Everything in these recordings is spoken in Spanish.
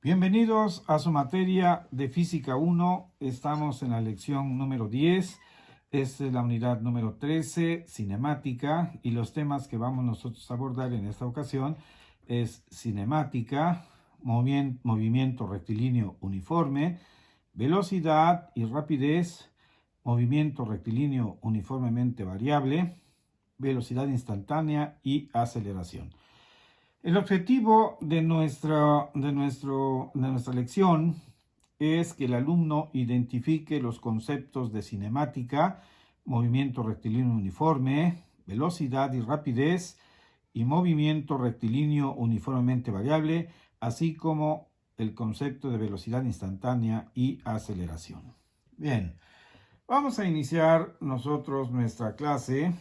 Bienvenidos a su materia de Física 1. Estamos en la lección número 10. Esta es la unidad número 13, cinemática, y los temas que vamos nosotros a abordar en esta ocasión es cinemática, movimiento rectilíneo uniforme, velocidad y rapidez, movimiento rectilíneo uniformemente variable, velocidad instantánea y aceleración. El objetivo de nuestra lección es que el alumno identifique los conceptos de cinemática, movimiento rectilíneo uniforme, velocidad y rapidez, y movimiento rectilíneo uniformemente variable, así como el concepto de velocidad instantánea y aceleración. Bien, vamos a iniciar nosotros nuestra clase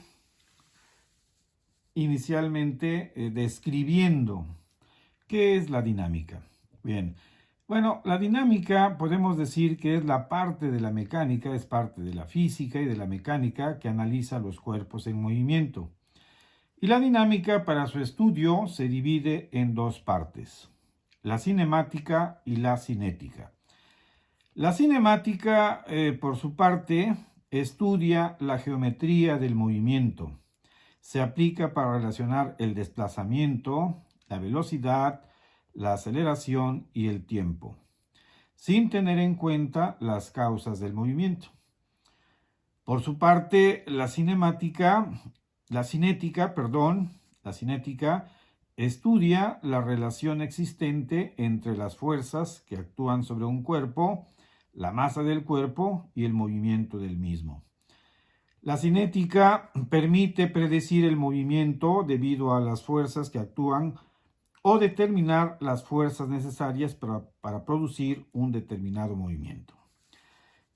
inicialmente describiendo qué es la dinámica. Bien, bueno, la dinámica podemos decir que es la parte de la mecánica, es parte de la física y de la mecánica que analiza los cuerpos en movimiento. Y la dinámica para su estudio se divide en dos partes, la cinemática y la cinética. La cinemática, por su parte, estudia la geometría del movimiento. Se aplica para relacionar el desplazamiento, la velocidad, la aceleración y el tiempo, sin tener en cuenta las causas del movimiento. Por su parte, la cinética estudia la relación existente entre las fuerzas que actúan sobre un cuerpo, la masa del cuerpo y el movimiento del mismo. La cinética permite predecir el movimiento debido a las fuerzas que actúan o determinar las fuerzas necesarias para producir un determinado movimiento.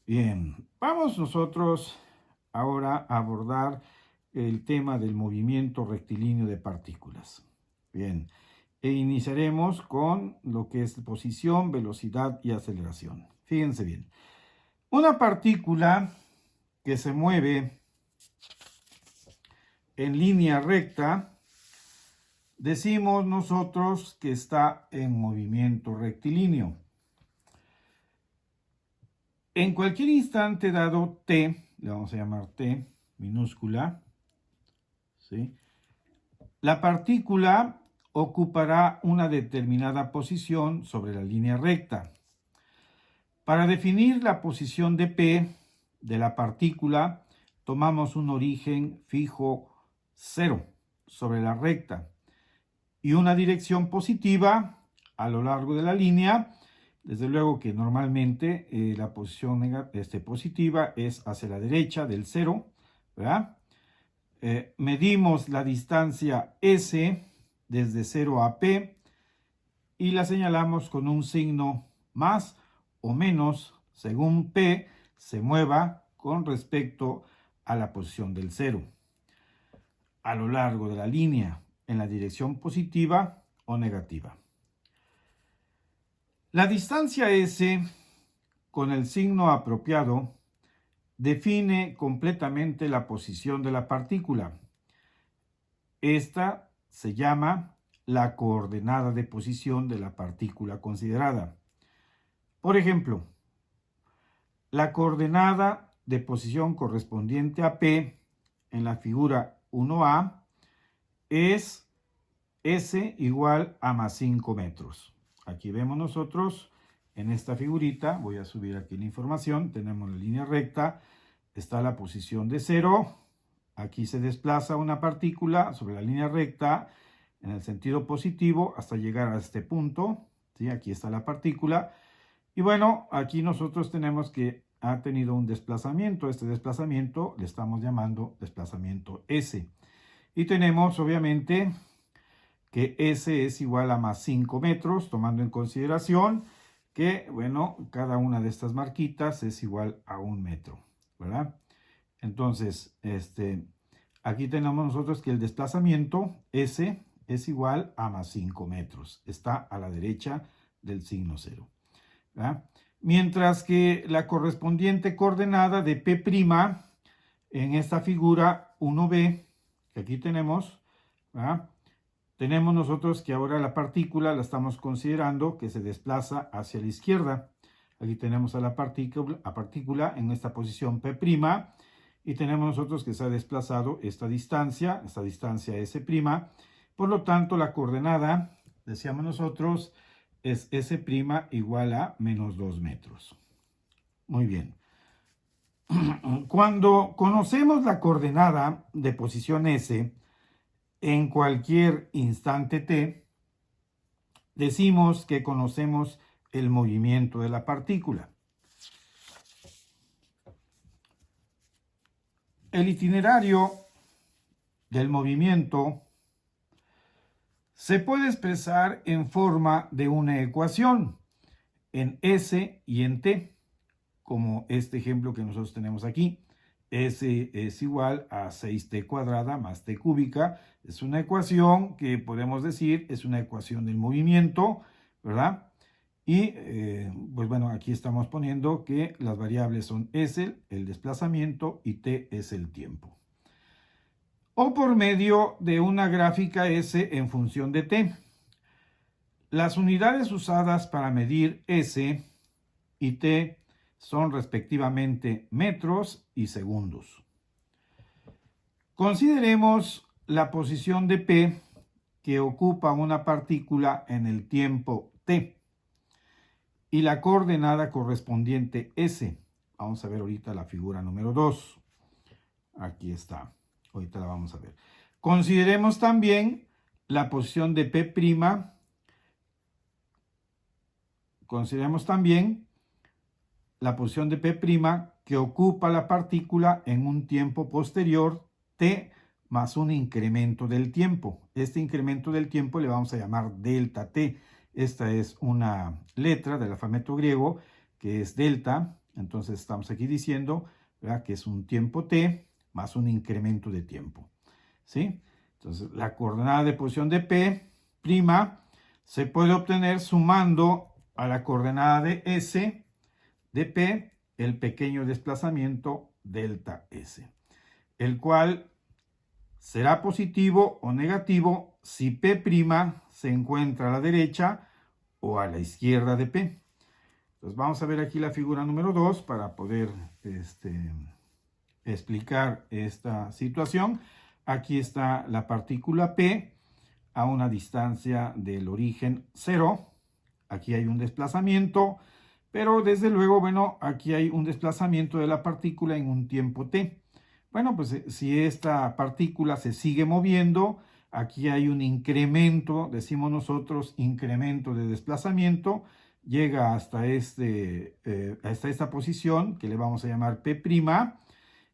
Bien, vamos nosotros ahora a abordar el tema del movimiento rectilíneo de partículas. Bien, iniciaremos con lo que es posición, velocidad y aceleración. Fíjense bien, una partícula que se mueve en línea recta, decimos nosotros que está en movimiento rectilíneo. En cualquier instante dado t, le vamos a llamar t minúscula, ¿sí? La partícula ocupará una determinada posición sobre la línea recta. Para definir la posición de P de la partícula, tomamos un origen fijo 0 sobre la recta y una dirección positiva a lo largo de la línea. Desde luego que normalmente la posición positiva es hacia la derecha del 0, ¿verdad? Medimos la distancia S desde 0 a P y la señalamos con un signo más o menos según P se mueva con respecto a la posición del 0 a lo largo de la línea en la dirección positiva o negativa. La distancia S con el signo apropiado define completamente la posición de la partícula. Esta se llama la coordenada de posición de la partícula considerada. Por ejemplo, la coordenada de posición correspondiente a P en la figura 1A es S igual a más 5 metros. Aquí vemos nosotros en esta figurita, voy a subir aquí la información, tenemos la línea recta, está la posición de 0, aquí se desplaza una partícula sobre la línea recta en el sentido positivo hasta llegar a este punto, ¿sí? Aquí está la partícula, y bueno, aquí nosotros tenemos que ha tenido un desplazamiento, este desplazamiento le estamos llamando desplazamiento S, y tenemos obviamente que S es igual a más 5 metros, tomando en consideración que, bueno, cada una de estas marquitas es igual a 1 metro, ¿verdad? Entonces, aquí tenemos nosotros que el desplazamiento S es igual a más 5 metros. Está a la derecha del signo 0, ¿verdad? Mientras que la correspondiente coordenada de P' en esta figura 1B, que aquí tenemos, ¿verdad? tenemos nosotros que ahora la partícula la estamos considerando que se desplaza hacia la izquierda. Aquí tenemos a la partícula en esta posición P', y tenemos nosotros que se ha desplazado esta distancia S'. Por lo tanto, la coordenada, decíamos nosotros, es S' igual a menos 2 metros. Muy bien. Cuando conocemos la coordenada de posición S en cualquier instante t, decimos que conocemos el movimiento de la partícula. El itinerario del movimiento se puede expresar en forma de una ecuación en S y en t, como este ejemplo que nosotros tenemos aquí. S es igual a 6t cuadrada más t cúbica. Es una ecuación que podemos decir es una ecuación del movimiento, ¿verdad? Y pues bueno, aquí estamos poniendo que las variables son S, el desplazamiento, y t es el tiempo. O por medio de una gráfica S en función de t. Las unidades usadas para medir S y t son respectivamente metros y segundos. Consideremos la posición de P que ocupa una partícula en el tiempo t y la coordenada correspondiente S. Vamos a ver ahorita la figura número 2. Aquí está. Ahorita la vamos a ver. Consideremos también la posición de P'. Consideremos también la posición de P' que ocupa la partícula en un tiempo posterior t más un incremento del tiempo. Este incremento del tiempo le vamos a llamar delta t. Esta es una letra del alfabeto griego que es delta. Entonces estamos aquí diciendo, ¿verdad?, que es un tiempo t más un incremento de tiempo. ¿Sí? Entonces la coordenada de posición de P' se puede obtener sumando a la coordenada de S de P el pequeño desplazamiento delta S, el cual será positivo o negativo si P' se encuentra a la derecha o a la izquierda de P. Entonces vamos a ver aquí la figura número 2 para poder explicar esta situación. Aquí está la partícula P a una distancia del origen 0. Aquí hay un desplazamiento, pero desde luego, bueno, aquí hay un desplazamiento de la partícula en un tiempo t. Bueno, pues si esta partícula se sigue moviendo, aquí hay un incremento, decimos nosotros, incremento de desplazamiento, llega hasta esta posición que le vamos a llamar P',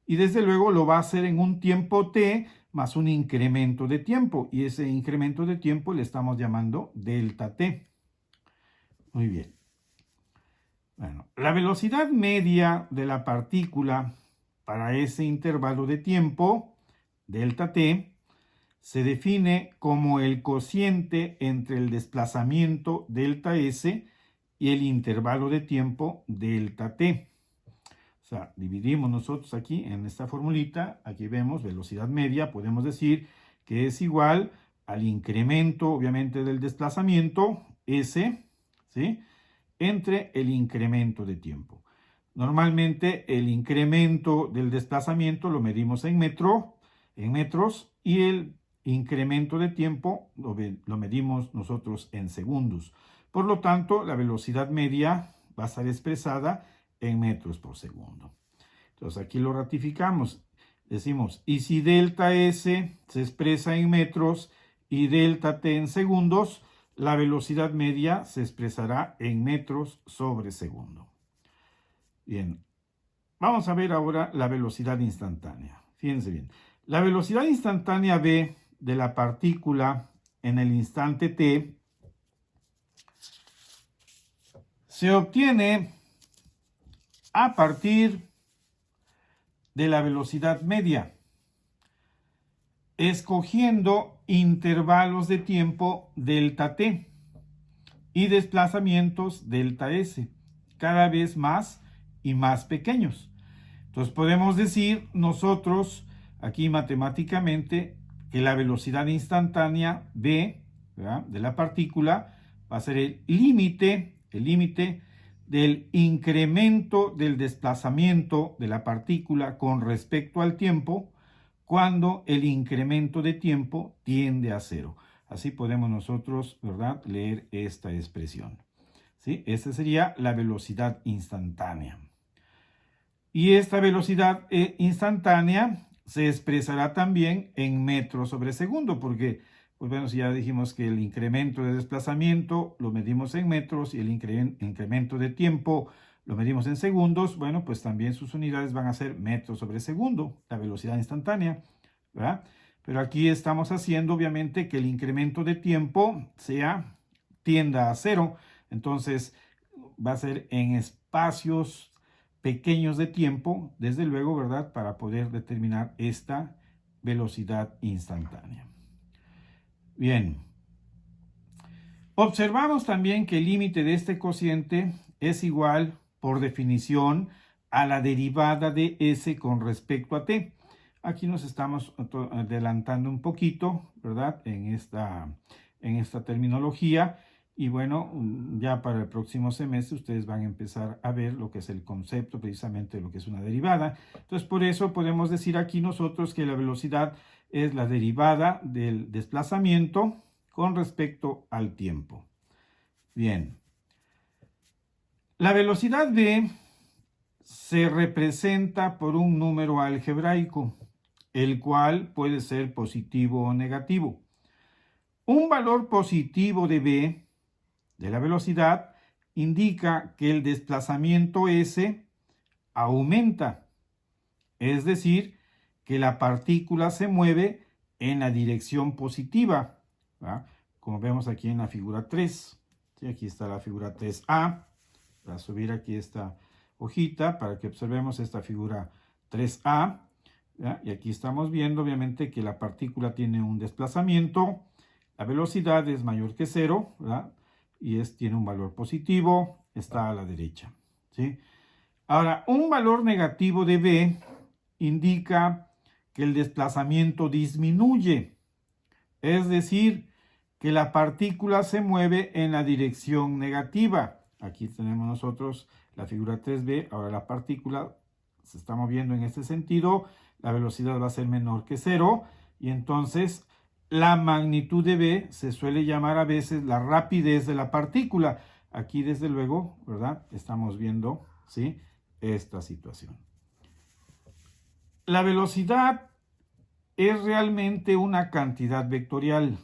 y desde luego lo va a hacer en un tiempo t más un incremento de tiempo, y ese incremento de tiempo le estamos llamando delta t. Muy bien. Bueno, la velocidad media de la partícula para ese intervalo de tiempo, delta t, se define como el cociente entre el desplazamiento delta s y el intervalo de tiempo delta t. O sea, dividimos nosotros aquí en esta formulita, aquí vemos velocidad media, podemos decir que es igual al incremento, obviamente, del desplazamiento, s, ¿sí?, entre el incremento de tiempo. Normalmente el incremento del desplazamiento lo medimos en metros, y el incremento de tiempo lo medimos nosotros en segundos. Por lo tanto, la velocidad media va a estar expresada en metros por segundo. Entonces aquí lo ratificamos. Decimos, y si delta S se expresa en metros y delta T en segundos, la velocidad media se expresará en metros sobre segundo. Bien, vamos a ver ahora la velocidad instantánea. Fíjense bien. La velocidad instantánea v de la partícula en el instante t se obtiene a partir de la velocidad media, escogiendo intervalos de tiempo delta t y desplazamientos delta s, cada vez más y más pequeños. Entonces podemos decir nosotros aquí matemáticamente que la velocidad instantánea v, ¿verdad?, de la partícula va a ser el límite del incremento del desplazamiento de la partícula con respecto al tiempo cuando el incremento de tiempo tiende a cero. Así podemos nosotros, ¿verdad?, leer esta expresión. ¿Sí? Esta sería la velocidad instantánea. Y esta velocidad instantánea se expresará también en metros sobre segundo, porque, pues bueno, si ya dijimos que el incremento de desplazamiento lo medimos en metros y el incremento de tiempo lo medimos en segundos, bueno, pues también sus unidades van a ser metros sobre segundo, la velocidad instantánea, ¿verdad? Pero aquí estamos haciendo, obviamente, que el incremento de tiempo tienda a cero, entonces va a ser en espacios pequeños de tiempo, desde luego, ¿verdad?, para poder determinar esta velocidad instantánea. Bien. Observamos también que el límite de este cociente es igual, por definición, a la derivada de s con respecto a t. Aquí nos estamos adelantando un poquito, ¿verdad?, en esta terminología. Y bueno, ya para el próximo semestre ustedes van a empezar a ver lo que es el concepto precisamente de lo que es una derivada. Entonces, por eso podemos decir aquí nosotros que la velocidad es la derivada del desplazamiento con respecto al tiempo. Bien. La velocidad v se representa por un número algebraico, el cual puede ser positivo o negativo. Un valor positivo de v, de la velocidad, indica que el desplazamiento s aumenta, es decir, que la partícula se mueve en la dirección positiva, ¿verdad?, como vemos aquí en la figura 3. ¿Sí? Aquí está la figura 3A. Voy a subir aquí esta hojita para que observemos esta figura 3A. ¿verdad? Y aquí estamos viendo, obviamente, que la partícula tiene un desplazamiento. La velocidad es mayor que 0, ¿verdad?, y tiene un valor positivo, está a la derecha. ¿Sí? Ahora, un valor negativo de v indica que el desplazamiento disminuye, es decir, que la partícula se mueve en la dirección negativa. Aquí tenemos nosotros la figura 3b, ahora la partícula se está moviendo en este sentido, la velocidad va a ser menor que 0, y entonces la magnitud de v se suele llamar a veces la rapidez de la partícula. Aquí, desde luego, ¿verdad?, estamos viendo, ¿sí?, esta situación. La velocidad es realmente una cantidad vectorial.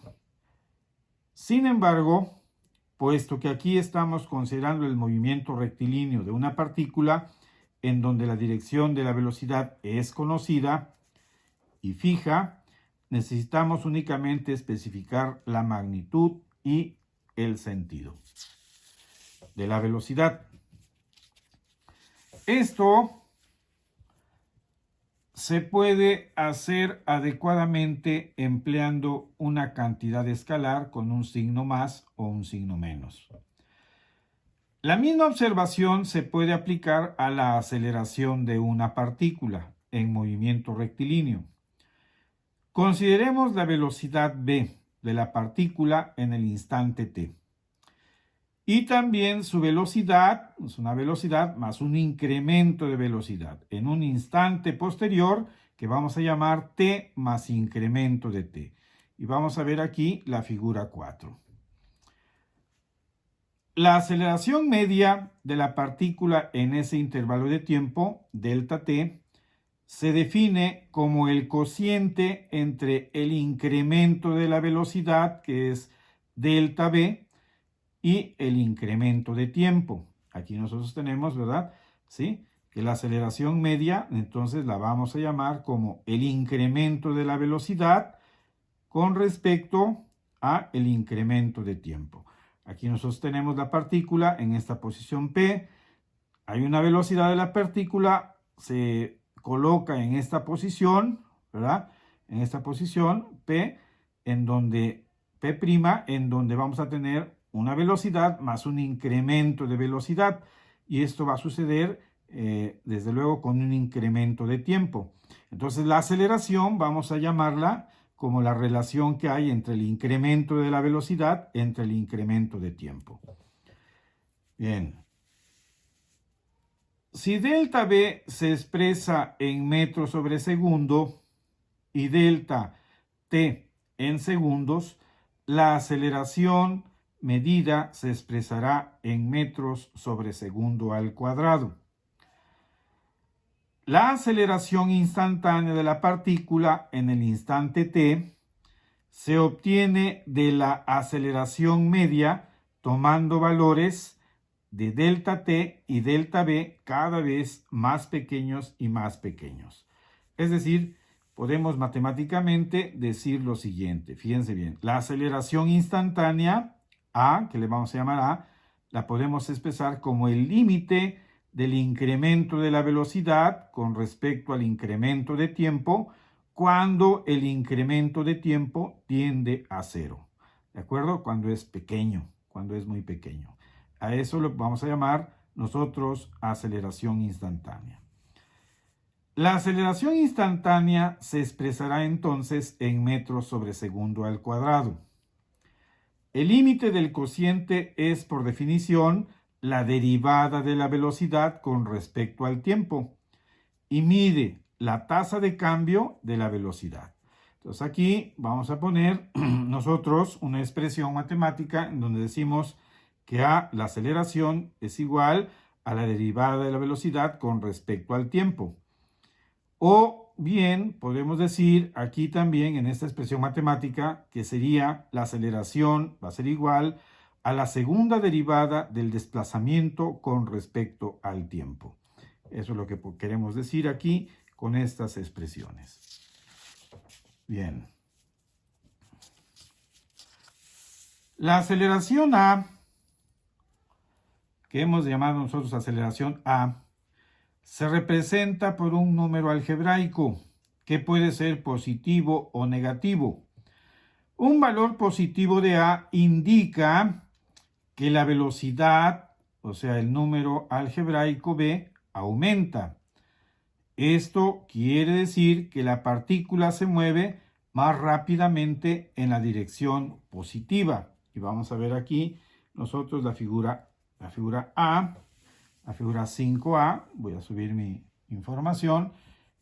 Sin embargo, puesto que aquí estamos considerando el movimiento rectilíneo de una partícula, en donde la dirección de la velocidad es conocida y fija, necesitamos únicamente especificar la magnitud y el sentido de la velocidad. Esto se puede hacer adecuadamente empleando una cantidad escalar con un signo más o un signo menos. La misma observación se puede aplicar a la aceleración de una partícula en movimiento rectilíneo. Consideremos la velocidad v de la partícula en el instante t. Y también su velocidad, es una velocidad más un incremento de velocidad en un instante posterior que vamos a llamar t más incremento de t. Y vamos a ver aquí la figura 4. La aceleración media de la partícula en ese intervalo de tiempo, delta t, se define como el cociente entre el incremento de la velocidad, que es delta v, y el incremento de tiempo. Aquí nosotros tenemos, ¿verdad?, ¿sí?, que la aceleración media, entonces la vamos a llamar como el incremento de la velocidad con respecto a el incremento de tiempo. Aquí nosotros tenemos la partícula en esta posición P. Hay una velocidad de la partícula, se coloca en esta posición, ¿verdad?, en esta posición P, en donde P', en donde vamos a tener una velocidad más un incremento de velocidad, y esto va a suceder desde luego con un incremento de tiempo. Entonces la aceleración vamos a llamarla como la relación que hay entre el incremento de la velocidad entre el incremento de tiempo. Bien. Si delta V se expresa en metros sobre segundo y delta T en segundos, la aceleración medida se expresará en metros sobre segundo al cuadrado. La aceleración instantánea de la partícula en el instante t se obtiene de la aceleración media tomando valores de delta t y delta v cada vez más pequeños y más pequeños. Es decir, podemos matemáticamente decir lo siguiente. Fíjense bien, la aceleración instantánea a, que le vamos a llamar a, la podemos expresar como el límite del incremento de la velocidad con respecto al incremento de tiempo cuando el incremento de tiempo tiende a cero. ¿De acuerdo? Cuando es pequeño, cuando es muy pequeño. A eso lo vamos a llamar nosotros aceleración instantánea. La aceleración instantánea se expresará entonces en metros sobre segundo al cuadrado. El límite del cociente es, por definición, la derivada de la velocidad con respecto al tiempo y mide la tasa de cambio de la velocidad. Entonces aquí vamos a poner nosotros una expresión matemática en donde decimos que la aceleración es igual a la derivada de la velocidad con respecto al tiempo. O bien podemos decir aquí también en esta expresión matemática que sería la aceleración va a ser igual a la segunda derivada del desplazamiento con respecto al tiempo. Eso es lo que queremos decir aquí con estas expresiones. Bien. La aceleración A, que hemos llamado nosotros aceleración A, se representa por un número algebraico que puede ser positivo o negativo. Un valor positivo de A indica que la velocidad, o sea, el número algebraico B, aumenta. Esto quiere decir que la partícula se mueve más rápidamente en la dirección positiva. Y vamos a ver aquí nosotros la figura A, la figura 5A. Voy a subir mi información,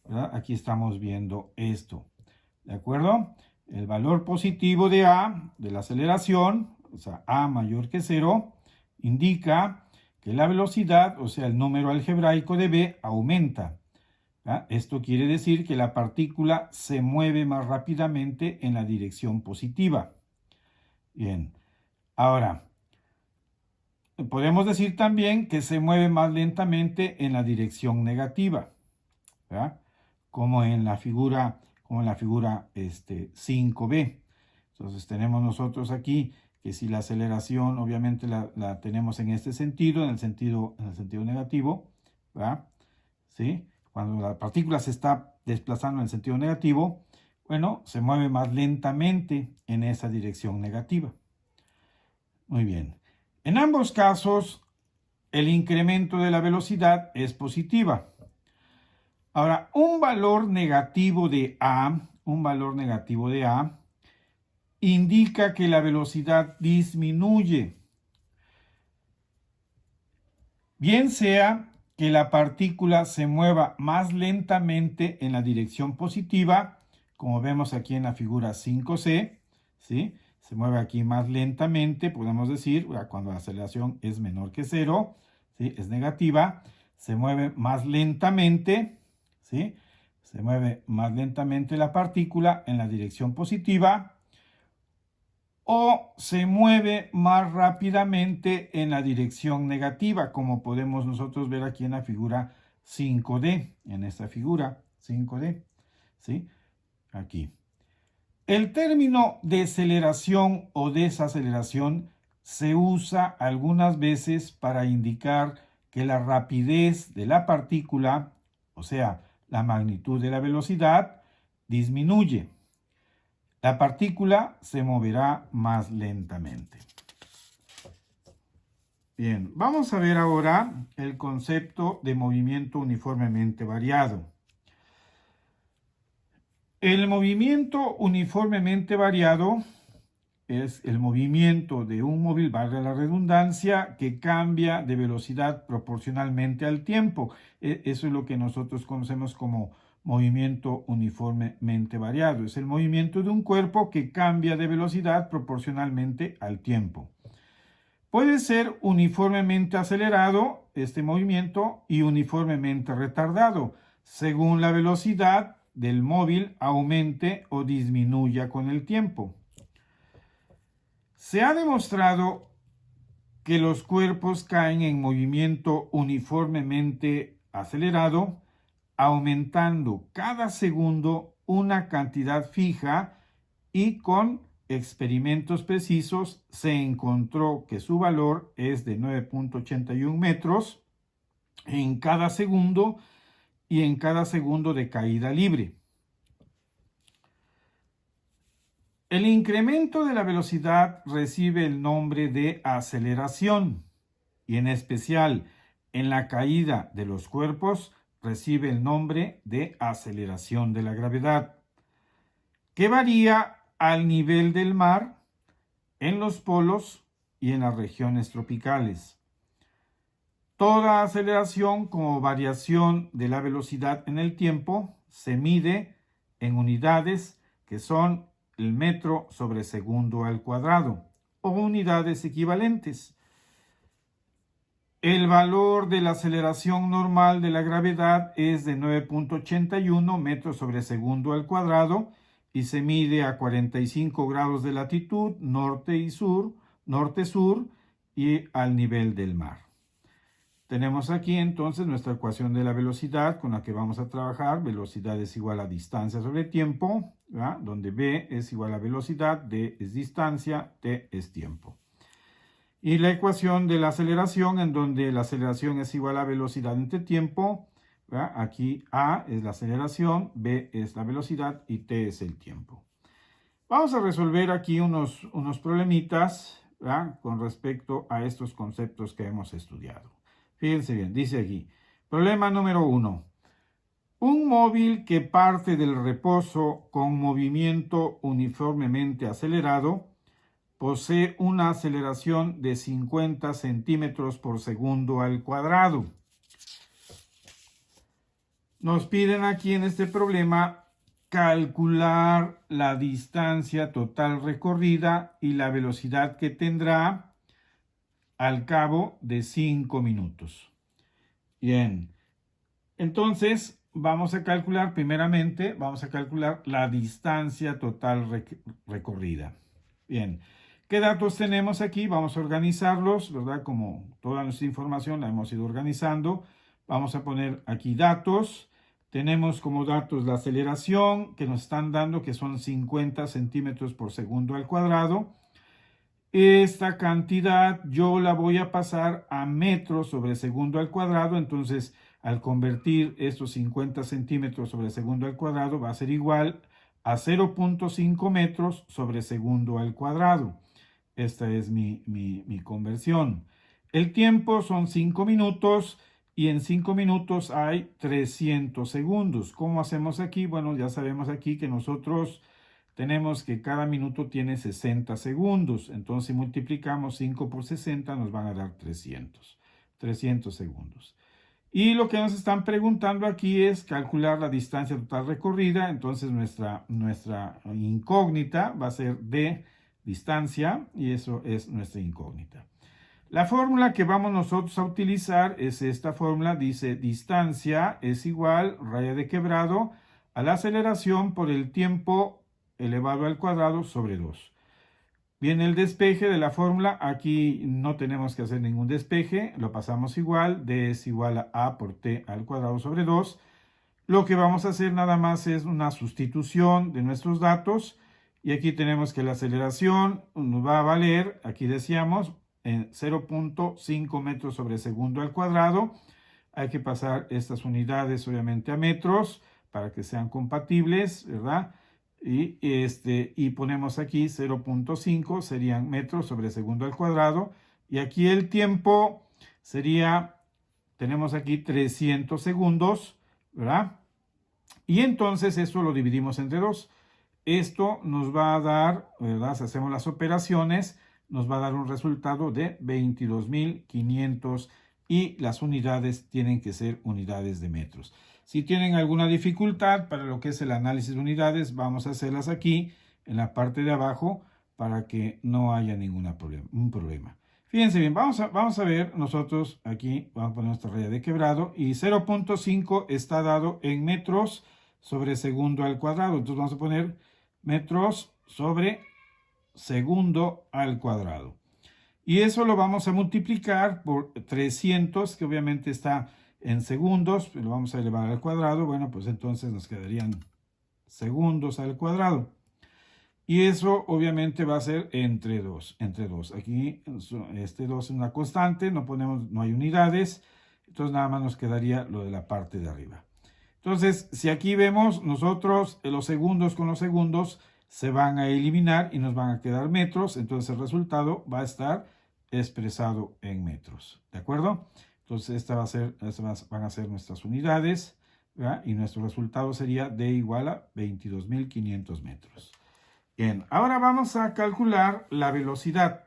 ¿verdad? Aquí estamos viendo esto. ¿De acuerdo? El valor positivo de A, de la aceleración, o sea, A mayor que 0, indica que la velocidad, o sea, el número algebraico de B, aumenta. ¿Ah? Esto quiere decir que la partícula se mueve más rápidamente en la dirección positiva. Bien, ahora, podemos decir también que se mueve más lentamente en la dirección negativa, ¿verdad? Como en la figura 5B. Entonces tenemos nosotros aquí que si la aceleración obviamente la tenemos en este sentido, en el sentido negativo, ¿verdad? ¿Sí? Cuando la partícula se está desplazando en el sentido negativo, bueno, se mueve más lentamente en esa dirección negativa. Muy bien. En ambos casos, el incremento de la velocidad es positiva. Ahora, un valor negativo de A indica que la velocidad disminuye. Bien sea que la partícula se mueva más lentamente en la dirección positiva, como vemos aquí en la figura 5C, ¿sí? Se mueve aquí más lentamente, podemos decir, cuando la aceleración es menor que 0, ¿sí? Es negativa, se mueve más lentamente, ¿sí? Se mueve más lentamente la partícula en la dirección positiva, o se mueve más rápidamente en la dirección negativa, como podemos nosotros ver aquí en la figura 5D, en esta figura 5D, ¿sí? Aquí. El término deceleración o desaceleración se usa algunas veces para indicar que la rapidez de la partícula, o sea, la magnitud de la velocidad, disminuye. La partícula se moverá más lentamente. Bien, vamos a ver ahora el concepto de movimiento uniformemente variado. El movimiento uniformemente variado es el movimiento de un móvil, valga la redundancia, que cambia de velocidad proporcionalmente al tiempo. Eso es lo que nosotros conocemos como movimiento uniformemente variado. Es el movimiento de un cuerpo que cambia de velocidad proporcionalmente al tiempo. Puede ser uniformemente acelerado este movimiento y uniformemente retardado, según la velocidad del móvil aumente o disminuya con el tiempo. Se ha demostrado que los cuerpos caen en movimiento uniformemente acelerado, aumentando cada segundo una cantidad fija, y con experimentos precisos se encontró que su valor es de 9.81 metros en cada segundo y en cada segundo de caída libre. El incremento de la velocidad recibe el nombre de aceleración y en especial en la caída de los cuerpos recibe el nombre de aceleración de la gravedad, que varía al nivel del mar, en los polos y en las regiones tropicales. Toda aceleración como variación de la velocidad en el tiempo se mide en unidades que son el metro sobre segundo al cuadrado o unidades equivalentes. El valor de la aceleración normal de la gravedad es de 9.81 metros sobre segundo al cuadrado y se mide a 45 grados de latitud, norte-sur y al nivel del mar. Tenemos aquí entonces nuestra ecuación de la velocidad con la que vamos a trabajar. Velocidad es igual a distancia sobre tiempo, ¿verdad? Donde v es igual a velocidad, d es distancia, t es tiempo. Y la ecuación de la aceleración, en donde la aceleración es igual a velocidad entre tiempo, ¿verdad? Aquí a es la aceleración, b es la velocidad y t es el tiempo. Vamos a resolver aquí unos problemitas, ¿verdad? Con respecto a estos conceptos que hemos estudiado. Fíjense bien, dice aquí, problema número 1. Un móvil que parte del reposo con movimiento uniformemente acelerado posee una aceleración de 50 centímetros por segundo al cuadrado. Nos piden aquí en este problema calcular la distancia total recorrida y la velocidad que tendrá al cabo de 5 minutos. Bien, entonces vamos a calcular primeramente, la distancia total recorrida. Bien, ¿qué datos tenemos aquí? Vamos a organizarlos, ¿verdad? Como toda nuestra información la hemos ido organizando. Vamos a poner aquí datos. Tenemos como datos la aceleración que nos están dando, que son 50 centímetros por segundo al cuadrado. Esta cantidad yo la voy a pasar a metros sobre segundo al cuadrado, entonces al convertir estos 50 centímetros sobre segundo al cuadrado va a ser igual a 0.5 metros sobre segundo al cuadrado. Esta es mi conversión. El tiempo son 5 minutos y en 5 minutos hay 300 segundos. ¿Cómo hacemos aquí? Bueno, ya sabemos aquí que nosotros tenemos que cada minuto tiene 60 segundos. Entonces, si multiplicamos 5 por 60, nos van a dar 300 segundos. Y lo que nos están preguntando aquí es calcular la distancia total recorrida. Entonces, nuestra incógnita va a ser d distancia, y eso es nuestra incógnita. La fórmula que vamos nosotros a utilizar es esta fórmula. Dice distancia es igual, raya de quebrado, a la aceleración por el tiempo elevado al cuadrado sobre 2. Bien, el despeje de la fórmula, aquí no tenemos que hacer ningún despeje, lo pasamos igual, d es igual a a por t al cuadrado sobre 2. Lo que vamos a hacer nada más es una sustitución de nuestros datos, y aquí tenemos que la aceleración nos va a valer, aquí decíamos, en 0.5 metros sobre segundo al cuadrado. Hay que pasar estas unidades obviamente a metros para que sean compatibles, ¿verdad? Y ponemos aquí 0.5, serían metros sobre segundo al cuadrado. Y aquí el tiempo sería, tenemos aquí 300 segundos, ¿verdad? Y entonces esto lo dividimos entre 2. Esto nos va a dar, ¿verdad? Si hacemos las operaciones, nos va a dar un resultado de 22.500 y las unidades tienen que ser unidades de metros. Si tienen alguna dificultad para lo que es el análisis de unidades, vamos a hacerlas aquí en la parte de abajo para que no haya ningún problema. Fíjense bien, vamos a ver nosotros aquí, vamos a poner nuestra raya de quebrado y 0.5 está dado en metros sobre segundo al cuadrado. Entonces vamos a poner metros sobre segundo al cuadrado. Y eso lo vamos a multiplicar por 300, que obviamente está en segundos, lo vamos a elevar al cuadrado. Bueno, pues entonces nos quedarían segundos al cuadrado. Y eso obviamente va a ser entre 2. Aquí este 2 es una constante, no hay unidades, entonces nada más nos quedaría lo de la parte de arriba. Entonces, si aquí vemos nosotros los segundos con los segundos se van a eliminar y nos van a quedar metros, entonces el resultado va a estar expresado en metros, ¿de acuerdo? Entonces estas van a ser nuestras unidades, ¿verdad? Y nuestro resultado sería D igual a 22.500 metros. Bien, ahora vamos a calcular la velocidad.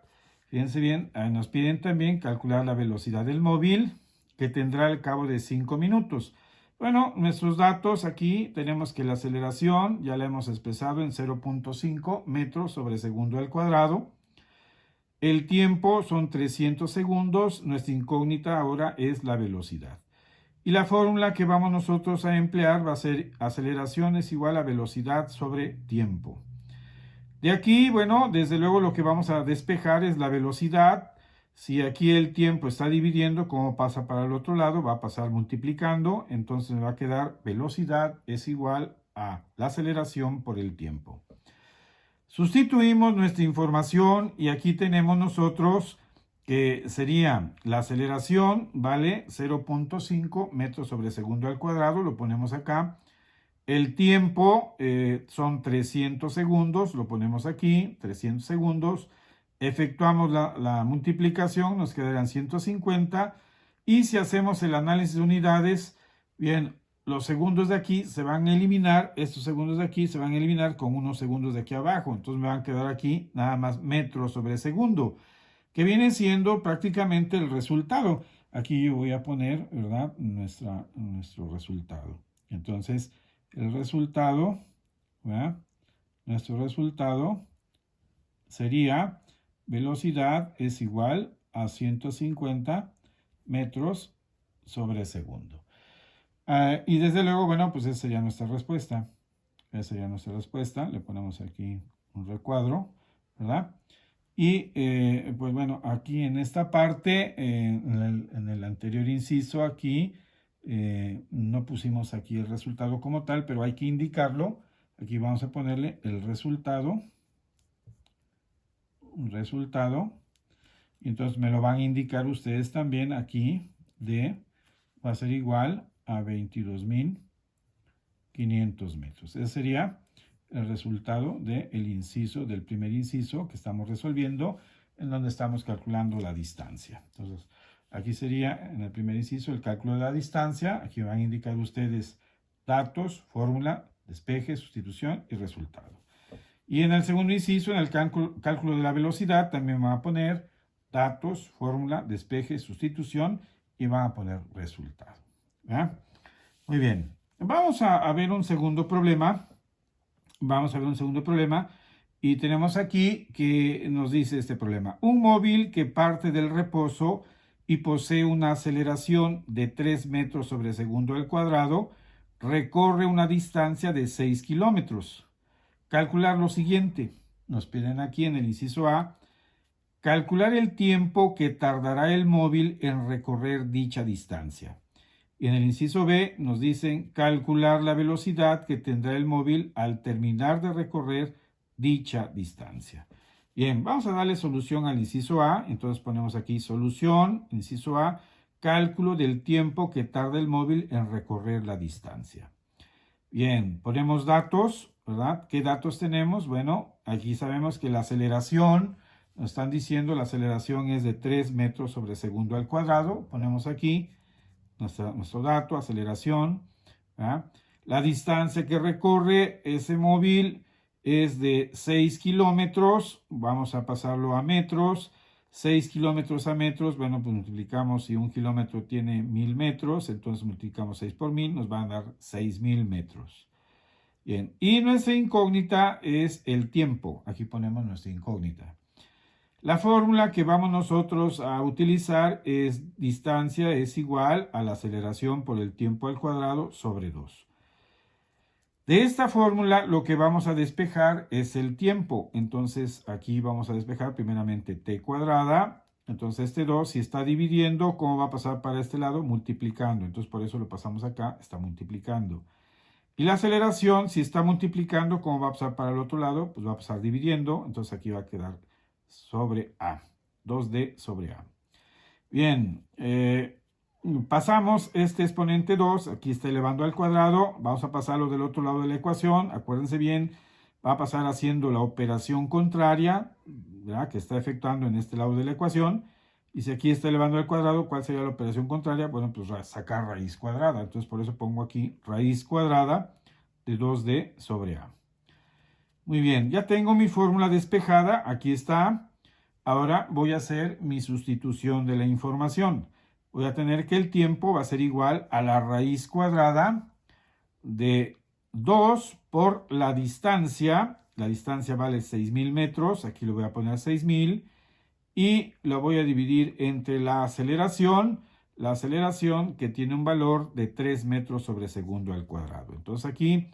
Fíjense bien, nos piden también calcular la velocidad del móvil que tendrá al cabo de 5 minutos. Bueno, nuestros datos aquí tenemos que la aceleración ya la hemos expresado en 0.5 metros sobre segundo al cuadrado. El tiempo son 300 segundos. Nuestra incógnita ahora es la velocidad. Y la fórmula que vamos nosotros a emplear va a ser aceleración es igual a velocidad sobre tiempo. De aquí, bueno, desde luego lo que vamos a despejar es la velocidad. Si aquí el tiempo está dividiendo, como pasa para el otro lado, va a pasar multiplicando. Entonces me va a quedar velocidad es igual a la aceleración por el tiempo. Sustituimos nuestra información y aquí tenemos nosotros que sería la aceleración, ¿vale? 0.5 metros sobre segundo al cuadrado, lo ponemos acá. El tiempo son 300 segundos, lo ponemos aquí, 300 segundos. Efectuamos la multiplicación, nos quedarán 150. Y si hacemos el análisis de unidades, bien, los segundos de aquí se van a eliminar, estos segundos de aquí se van a eliminar con unos segundos de aquí abajo. Entonces me van a quedar aquí nada más metros sobre segundo, que viene siendo prácticamente el resultado. Aquí yo voy a poner, ¿verdad?, nuestro resultado. Entonces, el resultado, ¿verdad?, nuestro resultado sería velocidad es igual a 150 metros sobre segundo. Y desde luego, bueno, pues esa sería nuestra respuesta. Esa sería nuestra respuesta. Le ponemos aquí un recuadro, ¿verdad? Y pues bueno, aquí en esta parte, en el anterior inciso aquí, no pusimos aquí el resultado como tal, pero hay que indicarlo. Aquí vamos a ponerle el resultado. Un resultado. Y entonces me lo van a indicar ustedes también aquí. Va a ser igual a 22.500 metros. Ese sería el resultado del primer inciso que estamos resolviendo, en donde estamos calculando la distancia. Entonces, aquí sería en el primer inciso el cálculo de la distancia. Aquí van a indicar ustedes datos, fórmula, despeje, sustitución y resultado. Y en el segundo inciso, en el cálculo de la velocidad, también van a poner datos, fórmula, despeje, sustitución y van a poner resultado. ¿Verdad? Muy bien. Vamos a ver un segundo problema. Y tenemos aquí que nos dice este problema. Un móvil que parte del reposo y posee una aceleración de 3 metros sobre segundo al cuadrado recorre una distancia de 6 kilómetros. Calcular lo siguiente. Nos piden aquí en el inciso A, calcular el tiempo que tardará el móvil en recorrer dicha distancia. Y en el inciso B nos dicen calcular la velocidad que tendrá el móvil al terminar de recorrer dicha distancia. Bien, vamos a darle solución al inciso A. Entonces ponemos aquí solución, inciso A, cálculo del tiempo que tarda el móvil en recorrer la distancia. Bien, ponemos datos, ¿verdad? ¿Qué datos tenemos? Bueno, aquí sabemos que la aceleración, nos están diciendo la aceleración es de 3 metros sobre segundo al cuadrado. Ponemos aquí nuestro dato, aceleración, ¿verdad? La distancia que recorre ese móvil es de 6 kilómetros. Vamos a pasarlo a metros. 6 kilómetros a metros, bueno, pues multiplicamos, si un kilómetro tiene 1000 metros, entonces multiplicamos 6 por 1000, nos van a dar 6000 metros. Bien, y nuestra incógnita es el tiempo. Aquí ponemos nuestra incógnita. La fórmula que vamos nosotros a utilizar es distancia es igual a la aceleración por el tiempo al cuadrado sobre 2. De esta fórmula lo que vamos a despejar es el tiempo. Entonces aquí vamos a despejar primeramente t cuadrada. Entonces este 2 si está dividiendo, ¿cómo va a pasar para este lado? Multiplicando. Entonces por eso lo pasamos acá, está multiplicando. Y la aceleración, si está multiplicando, ¿cómo va a pasar para el otro lado? Pues va a pasar dividiendo. Entonces aquí va a quedar sobre a. 2d sobre a. Bien, pasamos este exponente 2, aquí está elevando al cuadrado, vamos a pasarlo del otro lado de la ecuación, acuérdense bien, va a pasar haciendo la operación contraria, ¿verdad?, que está efectuando en este lado de la ecuación, y si aquí está elevando al cuadrado, ¿cuál sería la operación contraria? Bueno, pues sacar raíz cuadrada, entonces por eso pongo aquí raíz cuadrada de 2d sobre a. Muy bien, ya tengo mi fórmula despejada, aquí está. Ahora voy a hacer mi sustitución de la información. Voy a tener que el tiempo va a ser igual a la raíz cuadrada de 2 por la distancia. La distancia vale 6000 metros, aquí lo voy a poner 6000. Y lo voy a dividir entre la aceleración que tiene un valor de 3 metros sobre segundo al cuadrado. Entonces aquí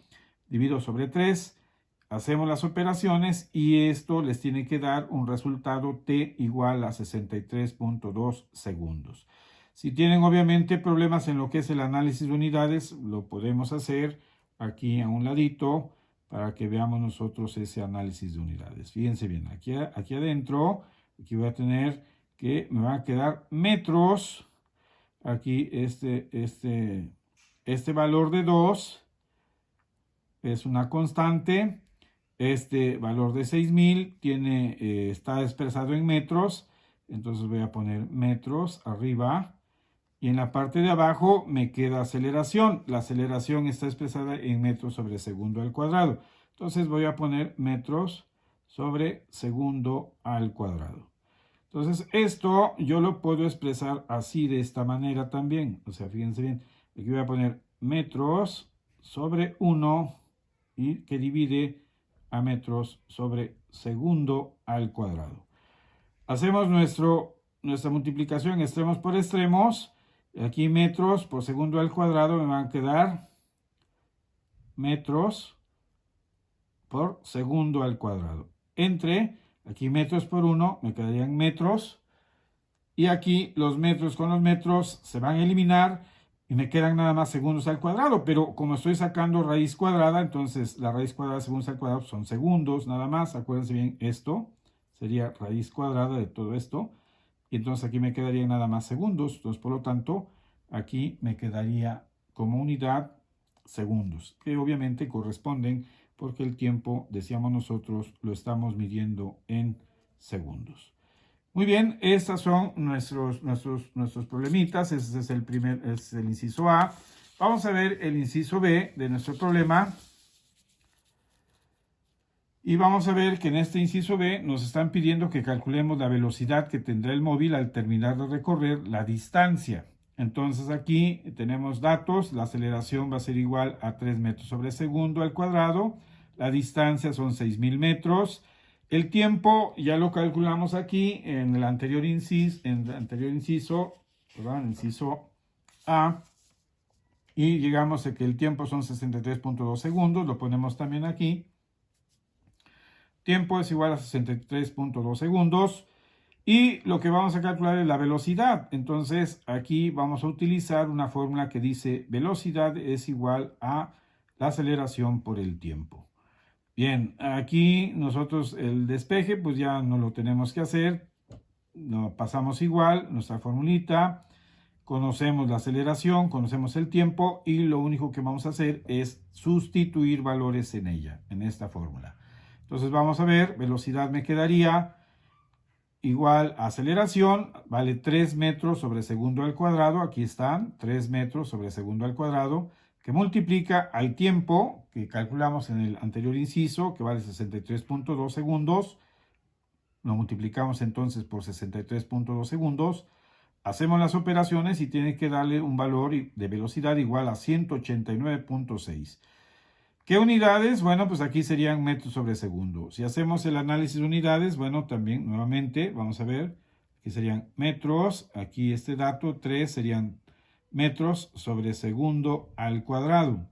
divido sobre 3. Hacemos las operaciones y esto les tiene que dar un resultado t igual a 63.2 segundos. Si tienen obviamente problemas en lo que es el análisis de unidades, lo podemos hacer aquí a un ladito para que veamos nosotros ese análisis de unidades. Fíjense bien, aquí adentro, aquí voy a tener que me van a quedar metros. Aquí este valor de 2 es una constante. Este valor de 6000 está expresado en metros, entonces voy a poner metros arriba y en la parte de abajo me queda aceleración. La aceleración está expresada en metros sobre segundo al cuadrado, entonces voy a poner metros sobre segundo al cuadrado. Entonces esto yo lo puedo expresar así, de esta manera también, o sea, fíjense bien, aquí voy a poner metros sobre 1 y que divide a metros sobre segundo al cuadrado. Hacemos nuestra multiplicación extremos por extremos. Aquí metros por segundo al cuadrado me van a quedar metros por segundo al cuadrado. Entre, aquí metros por 1 me quedarían metros. Y aquí los metros con los metros se van a eliminar y me quedan nada más segundos al cuadrado, pero como estoy sacando raíz cuadrada, entonces la raíz cuadrada de segundos al cuadrado son segundos nada más. Acuérdense bien, esto sería raíz cuadrada de todo esto, y entonces aquí me quedarían nada más segundos. Entonces, por lo tanto, aquí me quedaría como unidad segundos, que obviamente corresponden porque el tiempo, decíamos nosotros, lo estamos midiendo en segundos. Muy bien, estos son nuestros problemitas. Ese es el inciso A. Vamos a ver el inciso B de nuestro problema. Y vamos a ver que en este inciso B nos están pidiendo que calculemos la velocidad que tendrá el móvil al terminar de recorrer la distancia. Entonces aquí tenemos datos. La aceleración va a ser igual a 3 metros sobre segundo al cuadrado. La distancia son 6000 metros. El tiempo ya lo calculamos aquí en el anterior inciso, ¿verdad? En el inciso A, y llegamos a que el tiempo son 63.2 segundos, lo ponemos también aquí. Tiempo es igual a 63.2 segundos y lo que vamos a calcular es la velocidad. Entonces aquí vamos a utilizar una fórmula que dice velocidad es igual a la aceleración por el tiempo. Bien, aquí nosotros el despeje pues ya no lo tenemos que hacer, no, pasamos igual nuestra formulita, conocemos la aceleración, conocemos el tiempo y lo único que vamos a hacer es sustituir valores en ella, en esta fórmula. Entonces vamos a ver, velocidad me quedaría igual a aceleración, vale 3 metros sobre segundo al cuadrado, aquí están, 3 metros sobre segundo al cuadrado, que multiplica al tiempo que calculamos en el anterior inciso, que vale 63.2 segundos. Lo multiplicamos entonces por 63.2 segundos. Hacemos las operaciones y tiene que darle un valor de velocidad igual a 189.6. ¿Qué unidades? Bueno, pues aquí serían metros sobre segundo. Si hacemos el análisis de unidades, bueno, también nuevamente vamos a ver, aquí serían metros, aquí este dato 3 serían metros sobre segundo al cuadrado.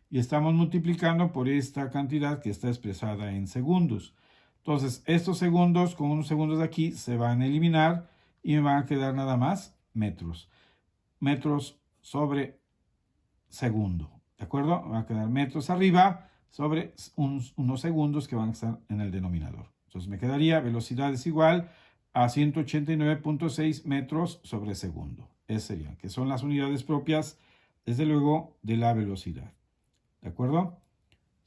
Y estamos multiplicando por esta cantidad que está expresada en segundos. Entonces, estos segundos con unos segundos de aquí se van a eliminar y me van a quedar nada más metros. Metros sobre segundo. ¿De acuerdo? Va a quedar metros arriba sobre unos segundos que van a estar en el denominador. Entonces me quedaría velocidad es igual a 189.6 metros sobre segundo. Esas serían, que son las unidades propias, desde luego, de la velocidad. ¿De acuerdo?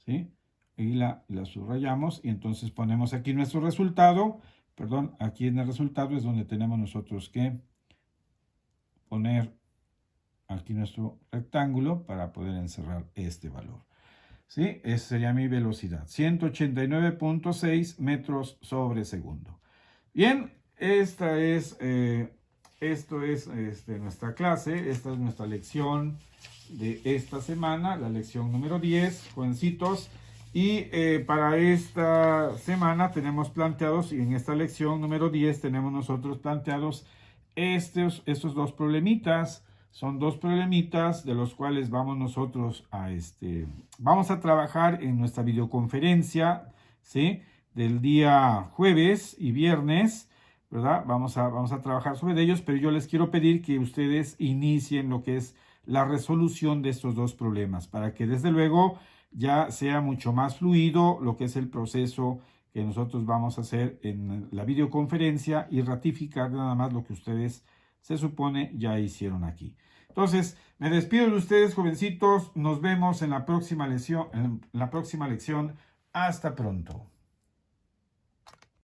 ¿Sí? Y la subrayamos y entonces ponemos aquí nuestro resultado. Perdón, aquí en el resultado es donde tenemos nosotros que poner aquí nuestro rectángulo para poder encerrar este valor. ¿Sí? Esa sería mi velocidad, 189.6 metros sobre segundo. Bien, esto es nuestra clase, esta es nuestra lección de esta semana, la lección número 10, jovencitos. Y para esta semana tenemos planteados, y en esta lección número 10 tenemos nosotros planteados estos dos problemitas. Son dos problemitas de los cuales vamos nosotros vamos a trabajar en nuestra videoconferencia, ¿sí? Del día jueves y viernes, ¿verdad? Vamos a trabajar sobre ellos, pero yo les quiero pedir que ustedes inicien lo que es la resolución de estos dos problemas, para que desde luego ya sea mucho más fluido lo que es el proceso que nosotros vamos a hacer en la videoconferencia y ratificar nada más lo que ustedes se supone ya hicieron aquí. Entonces, me despido de ustedes, jovencitos. Nos vemos en la próxima lección. Hasta pronto.